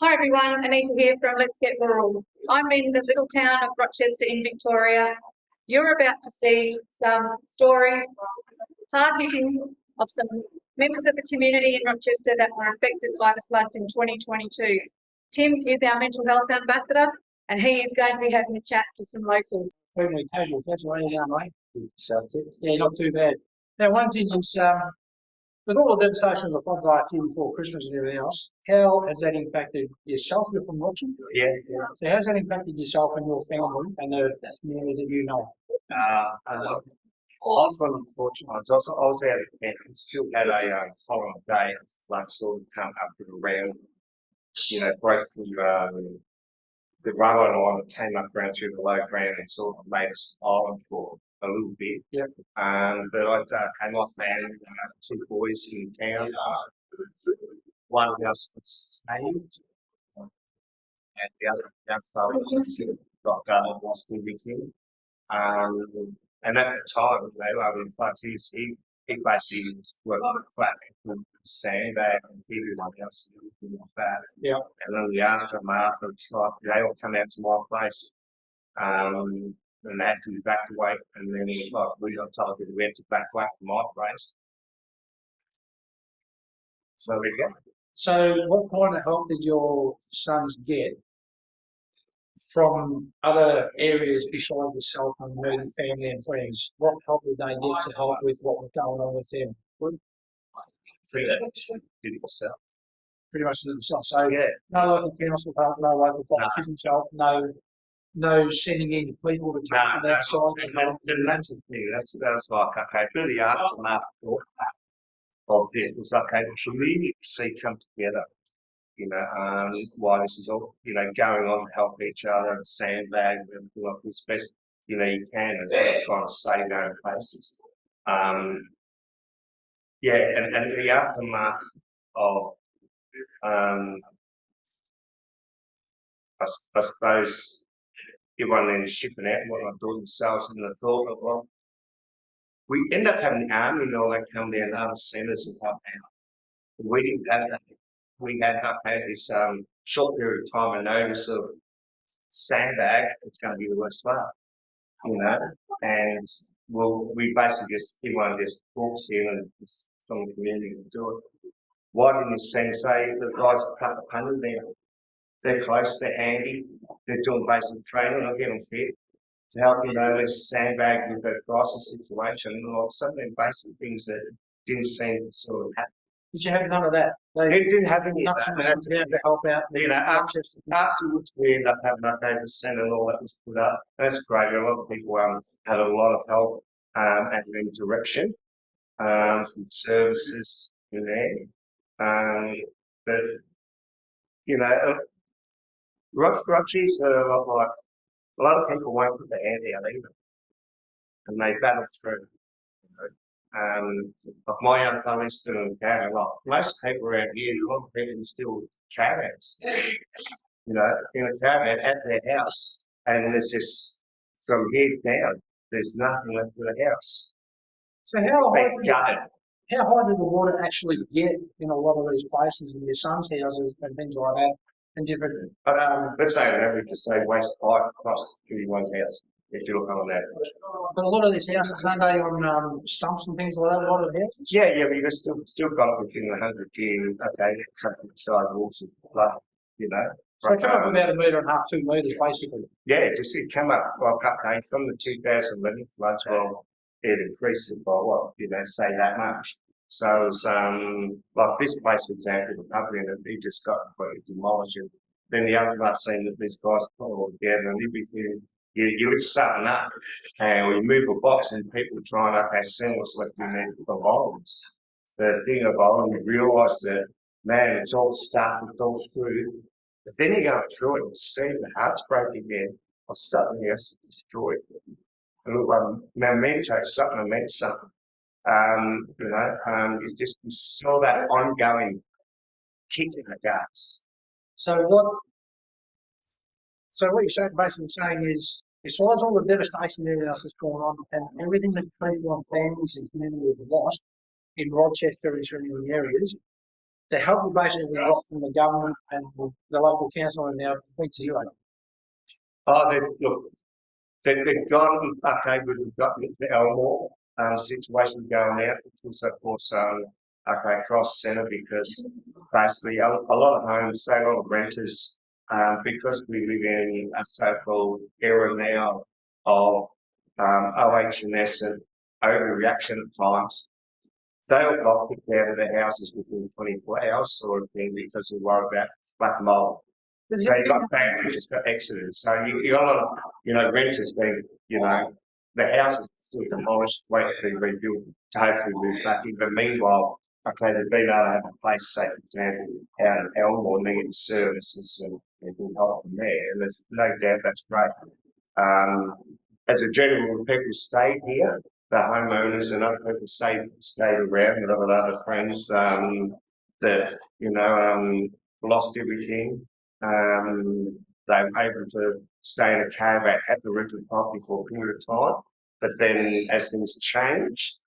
Hi everyone, Anita here from Let's Get Rural. I'm in the little town of Rochester in Victoria. You're about to see some stories, hard-hitting, of some members of the community in Rochester that were affected by the floods in 2022. Tim is our mental health ambassador and he is going to be having a chat to some locals. Friendly, casual, that's the way you're going, mate. Yeah, not too bad. Now, one thing is, with all the devastation of the floods last year before Christmas and everything else, how has that impacted yourself? You're from Rochester? Yeah. So how's that impacted yourself and your family and the community that you know? I was one of the fortunate ones. I was out of camp and still had a following day of flood sort of come up and around, broke through the railway line that came up around through the low ground and sort of made us island for a little bit. Yep. But I came off and two boys in town. One house was saved, and the other young fellow got lost in with him. And at the time, in fact, he basically was working flat with sandbag and everyone else and like that. Yeah. And then the aftermath, it's like they all come out to my place, and they had to evacuate. And then it was like we got told that we had to evacuate from my place. So there you go. So what kind of help did your sons get from other areas besides yourself and maybe family and friends? What help did they get to help with what was going on with them? So that did it yourself. Pretty much to themselves. So Yeah. no local council help, no local politicians help, no sending in people to come to that side. And that's the thing. That's like okay, through the aftermath of this was okay. The community see come together. Why this is all going on to help each other and sandbag and everything like this best you can as well as trying to save our own places. And the aftermath of I suppose everyone then shipping out and whatnot, doing themselves and the thought of, well, we end up having the army and all that come down to other centres and help out. We didn't have that. We had this short period of time and notice of sandbag, it's going to be the worst far, and we basically everyone just talks here and just from the community to do it. Why didn't you say the guys at Papa Punter now? They're close, they're handy, they're doing basic training, they'll get them fit to help let's sandbag with a crisis situation and like some of the basic things that didn't seem to sort of happen. Did you have none of that? They didn't have any of nothing that. to help out. Afterwards, we ended up having over cent and all that was put up. That's great. A lot of people had a lot of help and direction from services in there. But Rochies are like a lot of people won't put their hand out either, and they battle through. Like my young family's still in caravan. Like most people around here, a lot of people still caravans. In a caravan at their house, and there's just from here down, there's nothing left of the house. So how high did the water actually get in a lot of these places, in your son's houses and things like that, and different? Let's say an average, to say waist height across everyone's house. If you look on that. But a lot of these houses, aren't they on stumps and things like that, a lot of the houses? Yeah, but you've still got within 100 years, okay, something beside walls and flood, So it came up about 1.5 meters, 2 metres basically. Yeah, it came up, okay, from the 2011 floods, it increased it by say that much. So it was, like this place, for example, the company that he just got completely demolished. And then the other I've seen that these guys put all together and everything. You lift something up and we move a box and people try and understand what's left in there for violence. The thing about it, you realise that, man, it's all stuck, it's all screwed. But then you go through it and see the hearts break again of something else destroyed. And look, memento, something meant something. You saw that ongoing kick in the guts. So what you're basically saying is, besides all the devastation and everything else that's going on, and everything that people and families and community have lost in Rochester and surrounding areas, the help you basically got from the government and the local council and now went zero. Oh, they've gone, okay, we've got the Elmore situation going out, because of course, okay, cross centre, because basically a lot of homes, say a lot of renters, because we live in a so-called era now of OH&S and overreaction at times, they all got kicked out of their houses within 24 hours sort of thing, because they worry about black mold. So you got families just got exited. So you got a lot of, renters being, the houses still demolished, waiting to be rebuilt to hopefully move back in. But meanwhile, okay, they've been able to have a place, say, for example, out in Elmore, needing services and can help from there. And there's no doubt that's great. As a general rule, people stayed here, the homeowners and other people stayed around with other friends that, lost everything. They were able to stay in a caravan at the rental property for a period of time. But then as things change,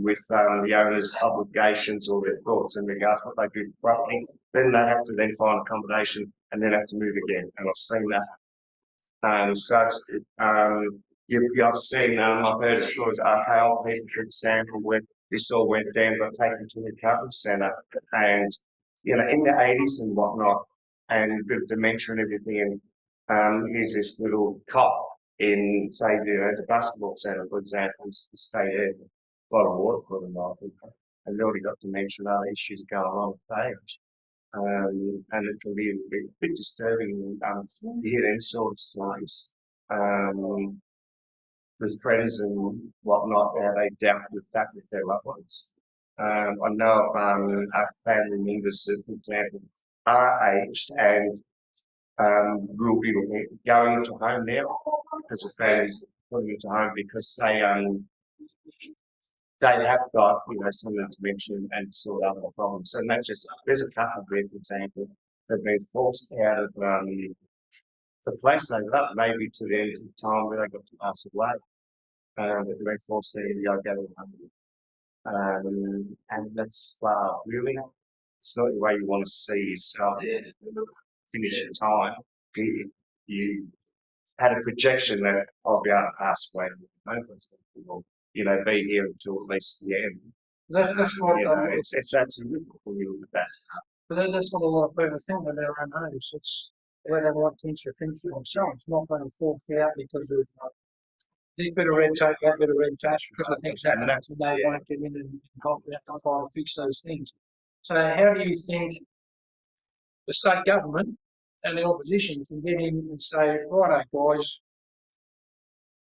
with the owner's obligations or their thoughts in regards to what they do for property, then they have to then find accommodation and then have to move again. And I've seen that. I've seen, I've heard of stories of how people, for example, when this all went down, got taken to the recovery centre and, in the 80s and whatnot, and a bit of dementia and everything. And here's this little cop in, say, the basketball centre, for example, stay there, bottle of water for them, and they already got dementia and other issues going on with age. And it can be a bit disturbing to hear them sort of stories with friends and whatnot, how they dealt with that with their loved ones. I know of our family members that, for example, are aged and will be going into home now because the family putting into home because they have got some dementia and sort of other problems, and that's just there's a couple there, for example, that've been forced out of the place they live up, maybe to the end of the time where they got to pass away. They've been forced to go to home, and that's really. It's not the way you want to see yourself finish your time. You had a projection that I'll be able to pass away, be here until at least the end. That's what it's that terrific when you look at that stuff. But that's what a lot of people think of their own homes. It's where they want things to think for themselves, not being forced out because of this bit of red tape, that bit of red tape, because I think that they won't get in and help out try to fix those things. So how do you think the state government and the opposition can get in and say, righto guys,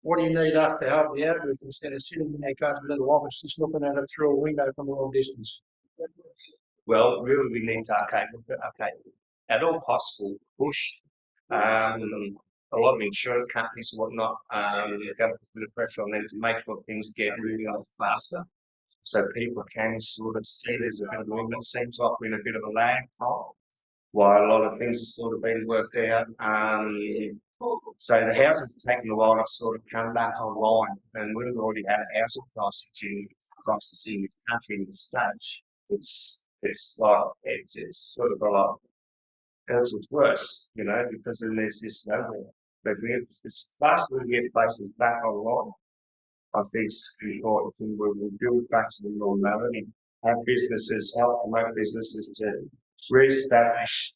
what do you need us to help you out with, instead of sitting in their cousin's little office just looking at it through a window from a long distance? Well, really we need to at all possible push a lot of insurance companies and whatnot, got a bit of pressure on them to make sure things get moving on faster. So people can sort of see there's a bit of movement. Seems like we're in a bit of a lag time while a lot of things are sort of being worked out. So the houses are taking a while to sort of come back online, and we've already had a housing crisis across the country in the stage. It's sort of a lot. It's worse, because then there's this nowhere. But it's faster we get places back online. I think it's the important thing where we build back to the normality, have businesses, help promote businesses to re-establish,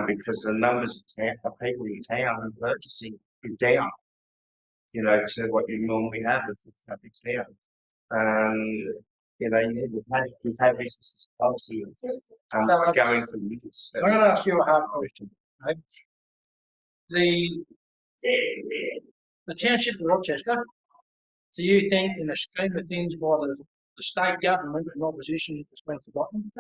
because the numbers of people in town and purchasing is down, to what you normally have, the foot traffic's down. We've had businesses obviously going for years. I'm going to ask you a hard question. Right? The township of Rochester, do you think, in the scheme of things, by the state government and opposition, it's been forgotten?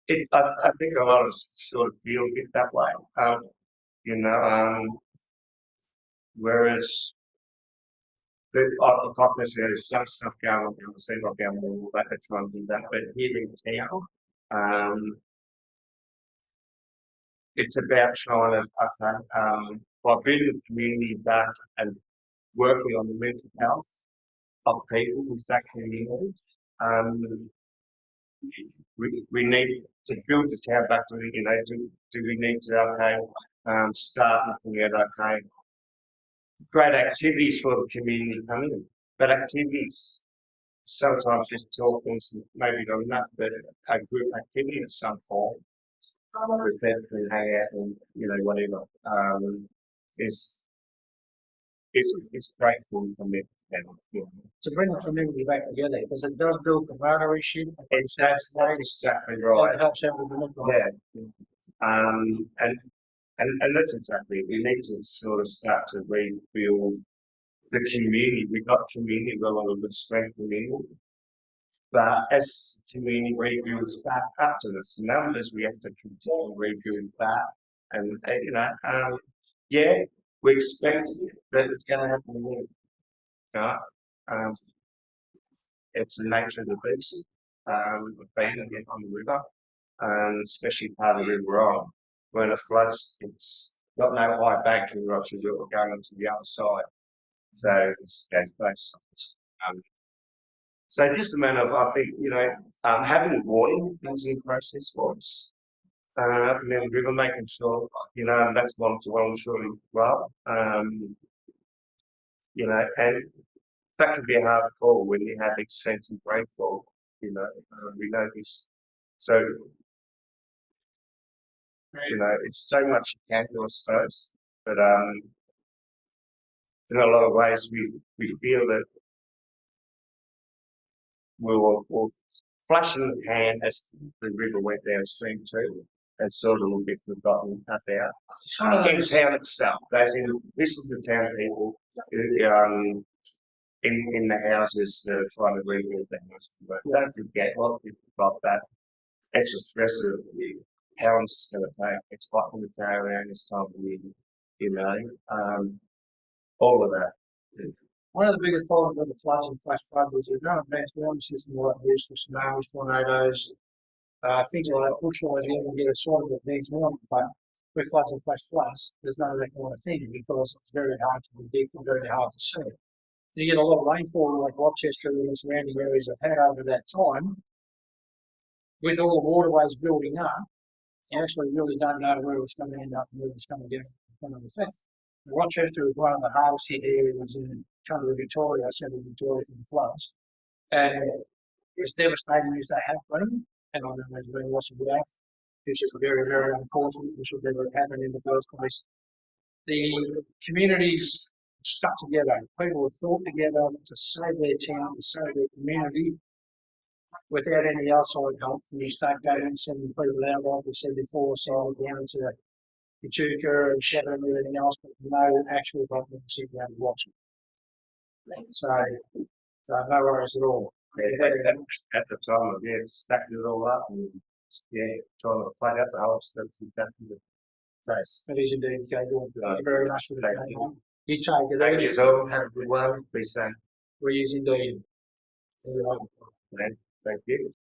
I think a lot of us sort of feel it that way. Whereas obviously there's some stuff going on in the central government that they're trying to do that, but here in town, it's about trying to by building the community back and working on the mental health of people with that community, We need to build the town back to, do we need to, start looking at, great activities for the community to come in, but activities, sometimes just talking is maybe not enough, but a group activity of some form, with them and hang out and, whatever, is grateful for me. To bring the community back together, because it does build camaraderie. That's exactly right. It helps out with the mental health. Yeah. And that's exactly it. We need to sort of start to rebuild the community. We've got community, we've got a good strength community. But as community rebuilds back up to this numbers, we have to continue to rebuild back. And, yeah, we expect that it's going to happen again. It's the nature of the beast. Being again on the river, especially part of the river on. When it floods, it's got no high bank in Rochester, we're going onto the other side. So it's both sides. So just a matter of, I think, having warning things in process for us. And then we were making sure, that's one to one surely well. And that can be a hard call when you have extensive rainfall, we know this. So, it's so much you can do, I suppose. But in a lot of ways, we feel that we'll flash in the pan as the river went downstream too. And sort of a bit forgotten up there. In town itself, as in, this is the town people in the houses that are trying to rebuild the house. But don't forget, a lot of people got that extra stress of how long it's going to take. It's hot in the town around this time of year, all of that. One of the biggest problems with the floods and flash floods is there's no advanced warning system like this for tsunamis, tornadoes, things like that. Bushfires, you can get a sort of advanced warning, but with floods and flash floods, there's none of that kind of thing because it's very hard to predict and very hard to see. You get a lot of rainfall like Rochester and the surrounding areas have had over that time. With all the waterways building up, you actually really don't know where it's going to end up and where it's going to get from the fifth. Rochester is one of the hardest hit areas in country Victoria, central Victoria from the floods. And as devastating as they have been, and I know there's been lots of life, which is very, very unfortunate, which would never have happened in the first place. The communities stuck together. People have fought together to save their town, to save their community, without any outside help from the state government sending people out, like we said before, so down to Echuca and Shadow and everything else, but no actual government sitting down and watching. So no worries at all. At the time of stacking it all up and trying to find out the house, that's exactly the case. It is indeed. Okay, thank you very much for the time. You take it. Thank you so. Have a good one. Be safe. We is indeed. Thank you.